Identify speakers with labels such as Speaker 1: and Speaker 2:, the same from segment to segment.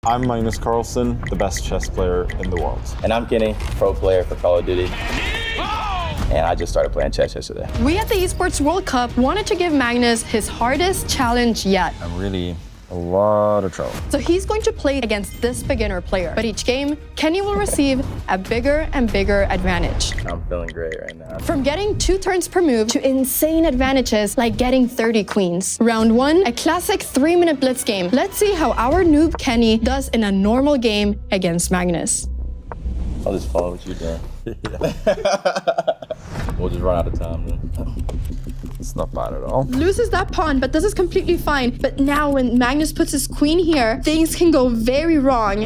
Speaker 1: I'm Magnus Carlsen, the best chess player in the world.
Speaker 2: And I'm Kenny, pro player for Call of Duty. And I just started playing chess yesterday.
Speaker 3: We at the Esports World Cup wanted to give Magnus his hardest challenge yet.
Speaker 1: I'm really a lot of trouble.
Speaker 3: So he's going to play against this beginner player. But each game, Kenny will receive a bigger and bigger advantage.
Speaker 2: I'm feeling great right now.
Speaker 3: From getting 2 turns per move to insane advantages like getting 30 queens. Round 1, a classic 3-minute blitz game. Let's see how our noob Kenny does in a normal game against Magnus.
Speaker 2: I'll just follow what you're doing. We'll just run out of time then.
Speaker 1: It's not bad at all.
Speaker 3: Loses that pawn, but this is completely fine. But now when Magnus puts his queen here, things can go very wrong.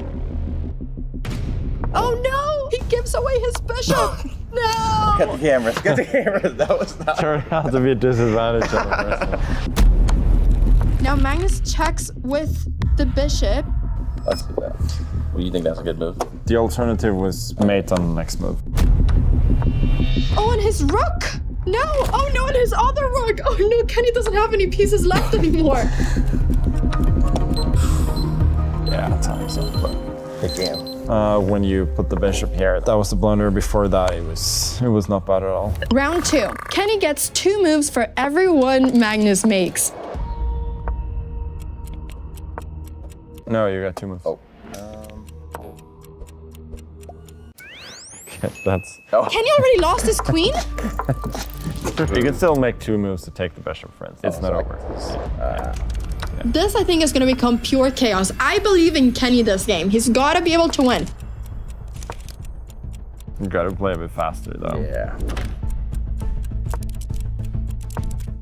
Speaker 3: Oh no! He gives away his bishop! No!
Speaker 2: Get the cameras, get the cameras. That was not...
Speaker 1: Turned out to be a disadvantage on the first one.
Speaker 3: Now Magnus checks with the bishop.
Speaker 2: Let's do that. Well, you think that's a good move?
Speaker 1: The alternative was mate on the next move.
Speaker 3: Oh, and his rook! No! Oh no, and his other rook! Oh no, Kenny doesn't have any pieces left anymore.
Speaker 1: Yeah, time's up, but...
Speaker 2: Good game.
Speaker 1: When you put the bishop here, that was the blunder. Before that, it was not bad at all.
Speaker 3: Round 2. Kenny gets 2 moves for every one Magnus makes.
Speaker 1: No, you got 2 moves.
Speaker 2: Oh.
Speaker 1: That's...
Speaker 2: Oh.
Speaker 3: Kenny already lost his queen?
Speaker 1: You can still make 2 moves to take the bishop, for instance. It's not over.
Speaker 3: This, I think, is going to become pure chaos. I believe in Kenny this game. He's got to be able to win.
Speaker 1: You gotta play a bit faster, though.
Speaker 2: Yeah.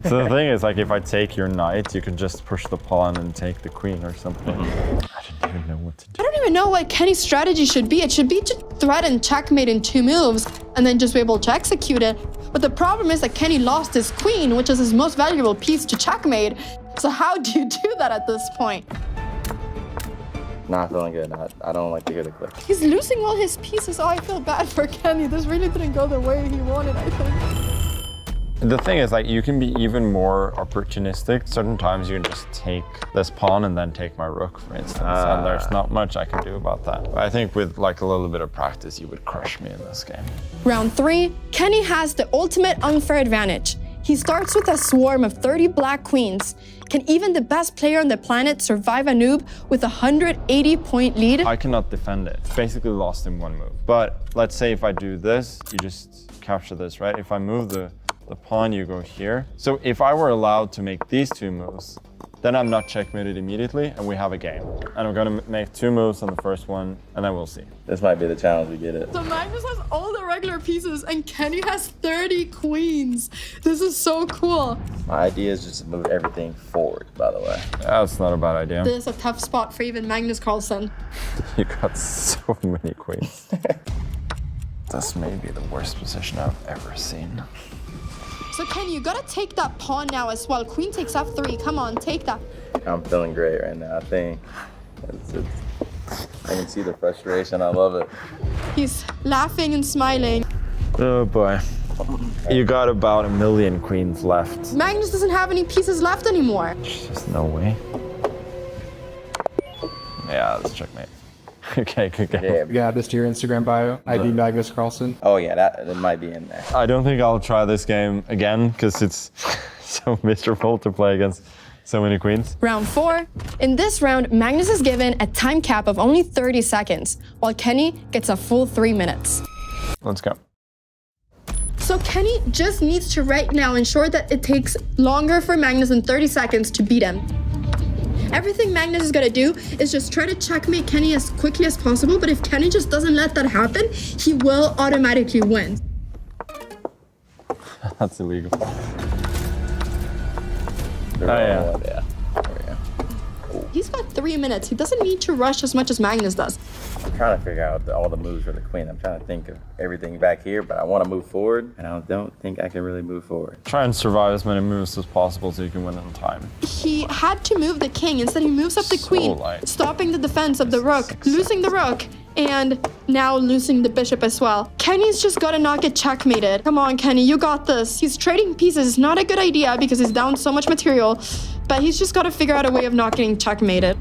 Speaker 1: So the thing is, like, if I take your knight, you can just push the pawn and take the queen or something. I don't even know what to do.
Speaker 3: I don't even know what Kenny's strategy should be. It should be to threaten checkmate in 2 moves and then just be able to execute it. But the problem is that Kenny lost his queen, which is his most valuable piece to checkmate. So how do you do that at this point?
Speaker 2: Not feeling good. I don't like to hear the click.
Speaker 3: He's losing all his pieces. Oh, I feel bad for Kenny. This really didn't go the way he wanted, I think.
Speaker 1: The thing is, like, you can be even more opportunistic. Certain times you can just take this pawn and then take my rook, for instance. And there's not much I can do about that. But I think with like a little bit of practice, you would crush me in this game.
Speaker 3: Round 3, Kenny has the ultimate unfair advantage. He starts with a swarm of 30 black queens. Can even the best player on the planet survive a noob with a 180-point lead?
Speaker 1: I cannot defend it. Basically lost in 1 move. But let's say if I do this, you just capture this, right? If I move the pawn, you go here. So if I were allowed to make these 2 moves, then I'm not checkmated immediately and we have a game. And I'm gonna make 2 moves on the first one and then we'll see.
Speaker 2: This might be the challenge, we get it.
Speaker 3: So Magnus has all the regular pieces and Kenny has 30 queens. This is so cool.
Speaker 2: My idea is just to move everything forward, by the way.
Speaker 1: That's not a bad idea.
Speaker 3: This is a tough spot for even Magnus Carlsen.
Speaker 1: You got so many queens. This may be the worst position I've ever seen.
Speaker 3: So Kenny, you gotta take that pawn now as well. Queen takes f3. Come on, take that.
Speaker 2: I'm feeling great right now. I think I can see the frustration. I love it.
Speaker 3: He's laughing and smiling.
Speaker 1: Oh boy. You got about 1 million queens left.
Speaker 3: Magnus doesn't have any pieces left anymore.
Speaker 1: There's no way. Yeah, that's checkmate. Okay, good game.
Speaker 2: Yeah.
Speaker 4: You can add this to your Instagram bio, ID Magnus Carlsen.
Speaker 2: Oh yeah, that might be in there.
Speaker 1: I don't think I'll try this game again because it's so miserable to play against so many queens.
Speaker 3: Round 4. In this round, Magnus is given a time cap of only 30 seconds, while Kenny gets a full 3 minutes.
Speaker 1: Let's go.
Speaker 3: So Kenny just needs to right now ensure that it takes longer for Magnus than 30 seconds to beat him. Everything Magnus is gonna do is just try to checkmate Kenny as quickly as possible, but if Kenny just doesn't let that happen, he will automatically win.
Speaker 1: That's illegal.
Speaker 2: Yeah. There we go.
Speaker 3: He's got 3 minutes. He doesn't need to rush as much as Magnus does.
Speaker 2: I'm trying to figure out all the moves for the queen. I'm trying to think of everything back here, but I want to move forward, and I don't think I can really move forward.
Speaker 1: Try and survive as many moves as possible so you can win on time.
Speaker 3: He had to move the king. Instead, he moves up the queen,
Speaker 1: light.
Speaker 3: stopping the defense of the rook, losing the rook, and now losing the bishop as well. Kenny's just got to not get checkmated. Come on, Kenny, you got this. He's trading pieces. It's not a good idea because he's down so much material, but he's just got to figure out a way of not getting checkmated.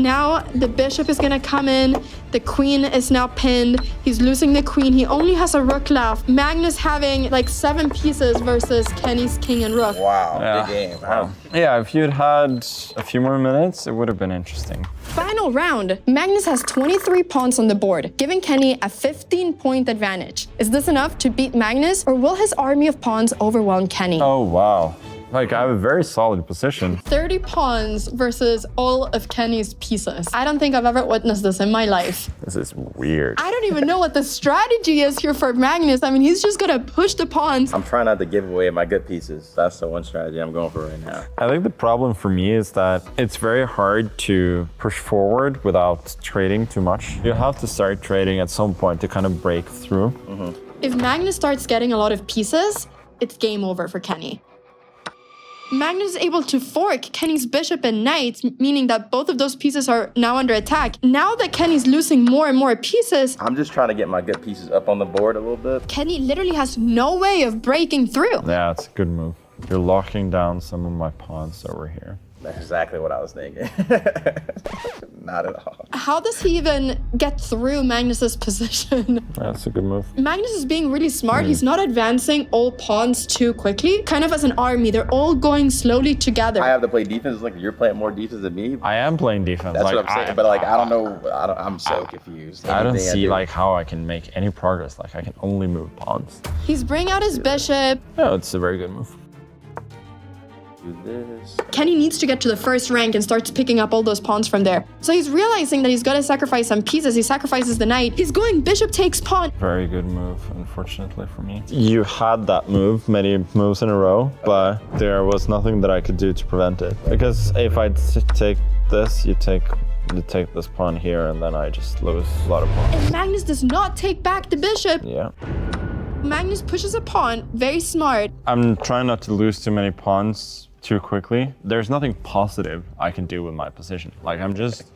Speaker 3: Now the bishop is gonna come in. The queen is now pinned. He's losing the queen. He only has a rook left. Magnus having like 7 pieces versus Kenny's king and rook.
Speaker 2: Wow,
Speaker 1: Yeah.
Speaker 2: big game. Wow.
Speaker 1: Yeah, if you'd had a few more minutes, it would have been interesting.
Speaker 3: Final round. Magnus has 23 pawns on the board, giving Kenny a 15-point advantage. Is this enough to beat Magnus, or will his army of pawns overwhelm Kenny?
Speaker 1: Oh, wow. Like, I have a very solid position.
Speaker 3: 30 pawns versus all of Kenny's pieces. I don't think I've ever witnessed this in my life.
Speaker 1: This is weird.
Speaker 3: I don't even know what the strategy is here for Magnus. I mean, he's just gonna push the pawns.
Speaker 2: I'm trying not to give away my good pieces. That's the one strategy I'm going for right now.
Speaker 1: I think the problem for me is that it's very hard to push forward without trading too much. You have to start trading at some point to kind of break through.
Speaker 3: If Magnus starts getting a lot of pieces, it's game over for Kenny. Magnus is able to fork Kenny's bishop and knight, meaning that both of those pieces are now under attack. Now that Kenny's losing more and more pieces,
Speaker 2: I'm just trying to get my good pieces up on the board a little bit.
Speaker 3: Kenny literally has no way of breaking through.
Speaker 1: Yeah, it's a good move. You're locking down some of my pawns over here.
Speaker 2: That's exactly what I was thinking. Not at all.
Speaker 3: How does he even get through Magnus's position?
Speaker 1: That's a good move.
Speaker 3: Magnus is being really smart. He's not advancing all pawns too quickly. Kind of as an army, they're all going slowly together.
Speaker 2: I have to play defense. Like you're playing more defense than me.
Speaker 1: I am playing defense.
Speaker 2: That's
Speaker 1: like,
Speaker 2: what I'm saying. But like, I don't know. I'm so confused.
Speaker 1: I don't
Speaker 2: Anything
Speaker 1: see
Speaker 2: do.
Speaker 1: like how I can make any progress. Like I can only move pawns.
Speaker 3: He's bringing out his bishop.
Speaker 1: Yeah, it's a very good move.
Speaker 2: Do this.
Speaker 3: Kenny needs to get to the first rank and starts picking up all those pawns from there. So he's realizing that he's got to sacrifice some pieces. He sacrifices the knight. He's going bishop takes pawn.
Speaker 1: Very good move, unfortunately for me. You had that move many moves in a row, but there was nothing that I could do to prevent it. Because if I take this, you take this pawn here, and then I just lose a lot of pawns.
Speaker 3: And Magnus does not take back the bishop.
Speaker 1: Yeah.
Speaker 3: Magnus pushes a pawn, very smart.
Speaker 1: I'm trying not to lose too many pawns too quickly. There's nothing positive I can do with my position. Like I'm just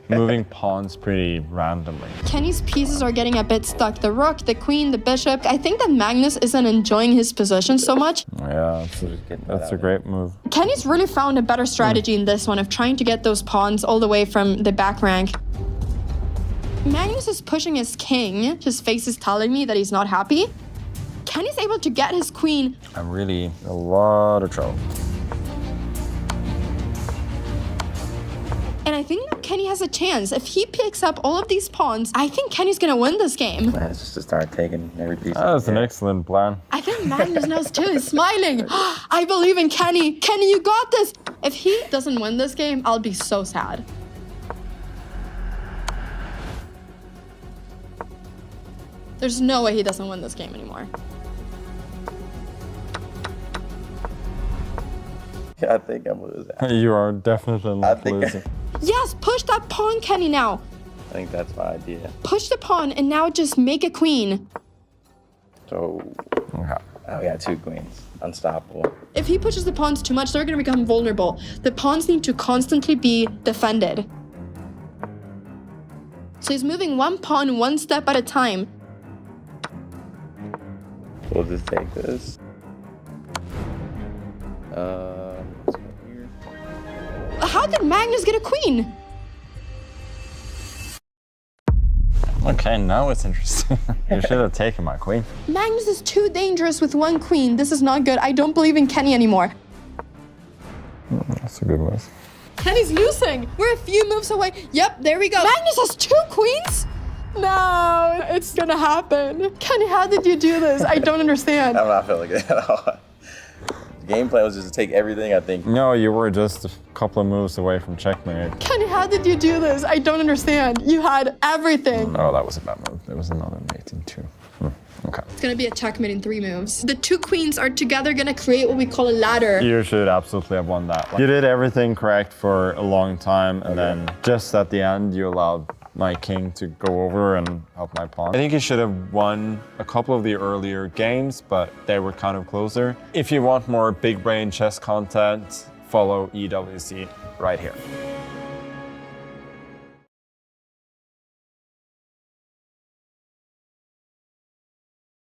Speaker 1: moving pawns pretty randomly.
Speaker 3: Kenny's pieces are getting a bit stuck. The rook, the queen, the bishop. I think that Magnus isn't enjoying his position so much.
Speaker 1: Yeah, that's a great move.
Speaker 3: Kenny's really found a better strategy in this one of trying to get those pawns all the way from the back rank. Magnus is pushing his king. His face is telling me that he's not happy. Kenny's able to get his queen.
Speaker 1: I'm really in a lot of trouble.
Speaker 3: And I think that Kenny has a chance. If he picks up all of these pawns, I think Kenny's gonna win this game.
Speaker 2: Man, it's just to start taking every piece.
Speaker 1: That's an excellent plan.
Speaker 3: I think Magnus knows too. He's smiling. I believe in Kenny. Kenny, you got this. If he doesn't win this game, I'll be so sad. There's no way he doesn't win this game anymore.
Speaker 2: I think I'm losing.
Speaker 1: You are definitely not losing.
Speaker 3: Yes, push that pawn, Kenny, now.
Speaker 2: I think that's my idea.
Speaker 3: Push the pawn and now just make a queen.
Speaker 2: So,
Speaker 1: Okay.
Speaker 2: oh, we got 2 queens. Unstoppable.
Speaker 3: If he pushes the pawns too much, they're gonna become vulnerable. The pawns need to constantly be defended. So he's moving one pawn one step at a time.
Speaker 2: We'll just take this. Let's go here.
Speaker 3: How did Magnus get a queen?
Speaker 1: Okay, now it's interesting. You should have taken my queen.
Speaker 3: Magnus is too dangerous with one queen. This is not good. I don't believe in Kenny anymore.
Speaker 1: That's a good move.
Speaker 3: Kenny's losing. We're a few moves away. Yep, there we go. Magnus has 2 queens? No, it's gonna happen. Kenny, how did you do this? I don't understand.
Speaker 2: I'm not feeling good at all. The game plan was just to take everything, I think.
Speaker 1: No, you were just a couple of moves away from checkmate.
Speaker 3: Kenny, how did you do this? I don't understand. You had everything.
Speaker 1: No, that was a bad move. There was another mate in 2. Okay.
Speaker 3: It's gonna be a checkmate in 3 moves. The 2 queens are together gonna create what we call a ladder.
Speaker 1: You should absolutely have won that. You did everything correct for a long time, and then just at the end, you allowed my king to go over and help my pawn. I think you should have won a couple of the earlier games, but they were kind of closer. If you want more big brain chess content, follow EWC right here.